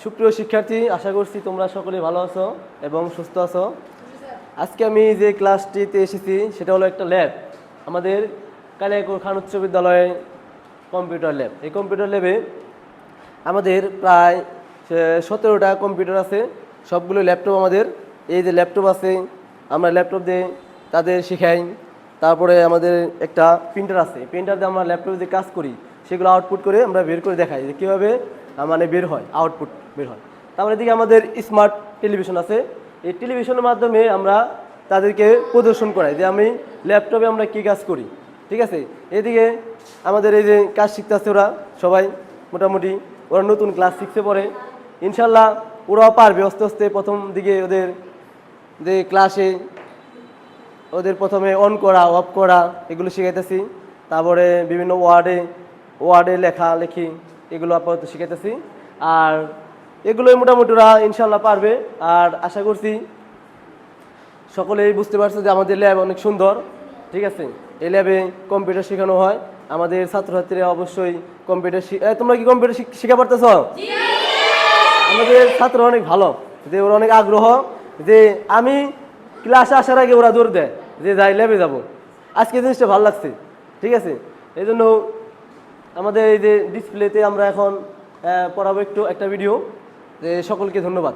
সুপ্রিয় শিক্ষার্থী, আশা করছি তোমরা সকলে ভালো আছো এবং সুস্থ আছো। আজকে আমি যে ক্লাসটিতে এসেছি সেটা হলো একটা ল্যাব, আমাদের কালিয়াকৈর খান উচ্চ বিদ্যালয়ে কম্পিউটার ল্যাব। এই কম্পিউটার ল্যাবে আমাদের প্রায় 17টা কম্পিউটার আছে, সবগুলো ল্যাপটপ আমাদের। এই যে ল্যাপটপ আছে, আমরা ল্যাপটপ দিয়ে তাদের শেখাই। তারপরে আমাদের একটা প্রিন্টার আছে, প্রিন্টার দিয়ে আমরা ল্যাপটপে যে কাজ করি সেগুলো আউটপুট করে আমরা বের করে দেখাই যে কীভাবে মানে বের হয়, আউটপুট বের হয়। তারপরে এদিকে আমাদের স্মার্ট টেলিভিশন আছে, এই টেলিভিশনের মাধ্যমে আমরা তাদেরকে প্রদর্শন করাই যে আমি ল্যাপটপে আমরা কী কাজ করি, ঠিক আছে। এদিকে আমাদের এই যে কাজ শিখতে আছে ওরা সবাই, মোটামুটি ওরা নতুন ক্লাস শিখতে পড়ে, ইনশাল্লাহ ওরাও পারবে আস্তে আস্তে। প্রথম দিকে ওদের যে ক্লাসে ওদের প্রথমে অন করা, অফ করা এগুলো শিখাইতেছি। তারপরে বিভিন্ন ওয়ার্ডে লেখালেখি এগুলো আপাতত শিখাইতেছি। আর এগুলোই মোটামুটি ওরা ইনশাল্লাহ পারবে। আর আশা করছি সকলেই বুঝতে পারছে যে আমাদের ল্যাব অনেক সুন্দর, ঠিক আছে। এই ল্যাবে কম্পিউটার শেখানো হয়, আমাদের ছাত্রছাত্রীরা অবশ্যই কম্পিউটার তোমরা কি কম্পিউটার শিখা পারতেছ? আমাদের ছাত্র অনেক ভালো, যে ওরা অনেক আগ্রহ, যে আমি ক্লাসে আসার আগে ওরা দৌড় দেয় যে যাই ল্যাবে যাবো। আজকে জিনিসটা ভালো লাগছে, ঠিক আছে। এই জন্য আমাদের এই যে ডিসপ্লেতে আমরা এখন পড়াবো একটা ভিডিও। যে সকলকে ধন্যবাদ।